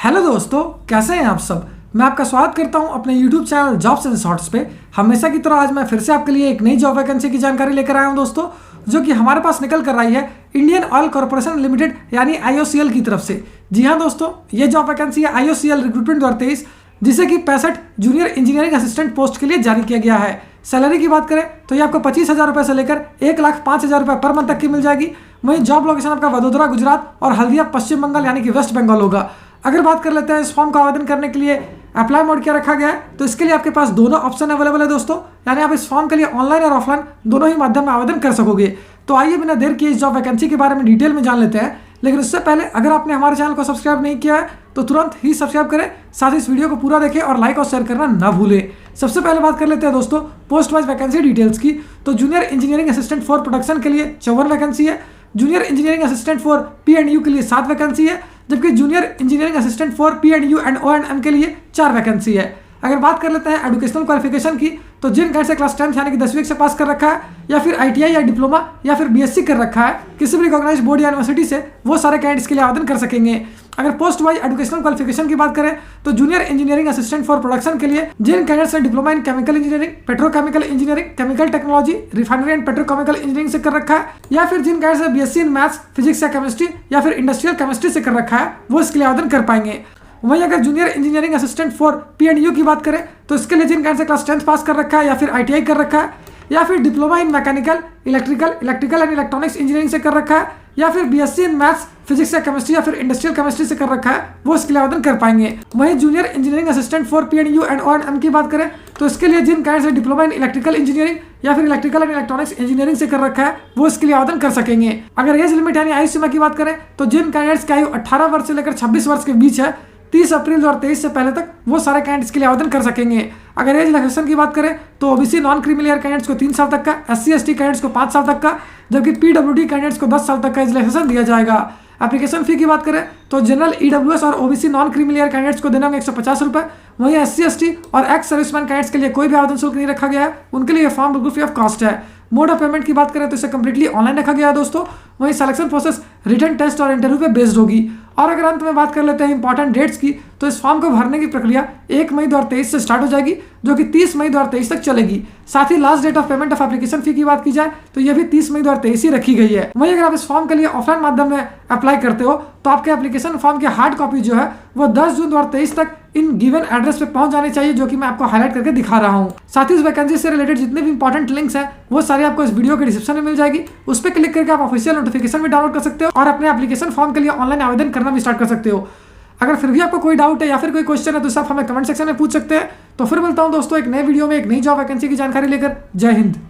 Hello दोस्तों, कैसे हैं आप सब। मैं आपका स्वागत करता हूं अपने YouTube channel jobs and shorts पे। हमेशा की तरह आज मैं फिर से आपके लिए एक नई जॉब वैकेंसी की जानकारी लेकर आया हूं दोस्तों, जो कि हमारे पास निकल कर आई है इंडियन ऑयल कॉर्पोरेशन लिमिटेड यानी IOCL की तरफ से। जी हाँ दोस्तों, ये जॉब वैकेंसी है IOCL रिक्रूटमेंट 2023, जिसे कि 65 जूनियर इंजीनियरिंग असिस्टेंट पोस्ट के लिए जारी किया गया है। सैलरी की बात करें तो ये आपको 25,000 रुपये से लेकर 1,05,000 रुपये पर मंथ तक की मिल जाएगी। वहीं जॉब लोकेशन आपका वडोदरा गुजरात और हल्दिया पश्चिम बंगाल यानी कि वेस्ट बंगाल होगा। अगर बात कर लेते हैं इस फॉर्म का आवेदन करने के लिए अप्लाई मोड क्या रखा गया है, तो इसके लिए आपके पास दोनों ऑप्शन अवेलेबल है दोस्तों, यानी आप इस फॉर्म के लिए ऑनलाइन और ऑफलाइन दोनों ही माध्यम में आवेदन कर सकोगे। तो आइए बिना देर किए इस जॉब वैकेंसी के बारे में डिटेल में जान लेते हैं। लेकिन उससे पहले अगर आपने हमारे चैनल को सब्सक्राइब नहीं किया है तो तुरंत ही सब्सक्राइब करें, साथ ही इस वीडियो को पूरा देखें और लाइक और शेयर करना ना भूलें। सबसे पहले बात कर लेते हैं दोस्तों पोस्ट वाइज वैकेंसी डिटेल्स की। तो junior engineering assistant for production के लिए 54 वैकेंसी है, junior engineering assistant for P&U के लिए 7 वैकेंसी है, जबकि junior engineering assistant for P&U and O&M के लिए 4 वैकेंसी है। अगर बात कर लेते हैं एजुकेशनल क्वालिफिकेशन की, तो जिन कैंडिडेट से क्लास 10 यानी कि 10वीं से पास कर रखा है या फिर ITI या डिप्लोमा या फिर BSc कर रखा है किसी भी रिकॉग्नाइज बोर्ड या यूनिवर्सिटी से, वो सारे कैंडिडेट्स के लिए आवेदन कर सकेंगे। अगर पोस्ट वाइज एजुकेशनल क्वालिफिकेशन की बात करें तो junior engineering assistant for production के लिए जिन कैंडिडेट्स ने diploma in chemical engineering, petrochemical engineering, chemical technology, refinery and petrochemical engineering से कर रखा है, या फिर जिन कैंडिडेट्स ने BSc इन मैथ्स, फिजिक्स या केमिस्ट्री या फिर इंडस्ट्रियल केमिस्ट्री से कर रखा है, वो इसके लिए आवेदन कर पाएंगे। वहीं अगर junior engineering assistant for P&U की बात करें तो इसके लिए जिन कैंडिडेट से क्लास 10 पास कर रखा है या फिर ITI कर रखा है या फिर diploma in mechanical, electrical and electronics engineering से कर रखा है या फिर BSc इन मैथ्स, फिजिक्स या केमिस्ट्री या फिर इंडस्ट्रियल केमिस्ट्री से कर रखा है, वो इसके लिए आवेदन कर पाएंगे। वहीं junior engineering assistant for P&U and O&M की बात करें तो इसके लिए जिन कैंडिडेट से डिप्लोमा इन इलेक्ट्रिकल इंजीनियरिंग या फिर इलेक्ट्रिकल एंड इलेक्ट्रॉनिक्स इंजीनियरिंग से कर रखा है, वो इसके लिए आवेदन कर सकेंगे। अगर एज लिमिट यानी आयु सीमा की बात करें तो जिन कैंडिडेट्स की आयु 18 वर्ष से लेकर 26 वर्ष के बीच है, 30 अप्रैल 2023 से पहले तक, वो सारे कैंडिडेट्स के लिए आवेदन कर सकेंगे। अगर एज रिलैक्सेशन की बात करें तो OBC नॉन क्रीमिलियर कैंडिडेट्स को 3 साल तक का, SC/ST कैंडिडेट्स को 5 साल तक का, जबकि PWD कैंडिडेट्स को 10 साल तक का एज रिलैक्सेशन दिया जाएगा। एप्लीकेशन फी की बात करें तो जनरल EWS और OBC नॉन क्रीमिलियर कैंडिडेट्स को देना होंगे 150 रुपये। वहीं SC/ST और एक्स सर्विसमैन कैंडिडेट्स के लिए कोई भी आवेदन शुल्क नहीं रखा गया है, उनके लिए फॉर्म बिल्कुल फ्री ऑफ कॉस्ट है। मोड ऑफ पेमेंट की बात करें तो इसे कंप्लीटली ऑनलाइन रखा गया है दोस्तों। वहीं सिलेक्शन प्रोसेस रिटन टेस्ट और इंटरव्यू पे बेस्ड होगी। और अगर अंत में बात कर लेते हैं इंपॉर्टेंट डेट्स की, तो इस फॉर्म को भरने की प्रक्रिया 1 मई 2023 से स्टार्ट हो जाएगी, जो कि 30 मई 2023 तक चलेगी। साथ ही last date of payment of application fee की बात की जाए तो यह भी 30 मई 2023 ही रखी गई है। वहीं अगर आप इस फॉर्म के लिए ऑफलाइन माध्यम में अप्लाई करते हो तो आपके एप्लीकेशन फॉर्म की हार्ड कॉपी जो है वो 10 जून 2023 तक इन गिवन एड्रेस पे पहुंच जानी चाहिए, जो कि मैं आपको हाईलाइट करके दिखा रहा हूं। साथ ही इस वैकेंसी से रिलेटेड जितने भी इंपॉर्टेंट लिंक्स हैं वो सारे आपको इस वीडियो के डिस्क्रिप्शन में मिल जाएगी। उस पर क्लिक करके आप ऑफिशियल नोटिफिकेशन भी डाउनलोड कर सकते हो और अपने एप्लीकेशन फॉर्म के लिए ऑनलाइन आवेदन करना भी स्टार्ट कर सकते हो। अगर फिर भी आपको कोई डाउट है या फिर कोई क्वेश्चन है तो सब हमें कमेंट सेक्शन में पूछ सकते हैं। तो फिर मिलता हूं दोस्तों एक नए वीडियो में एक नई जॉब वैकेंसी की जानकारी लेकर। जय हिंद।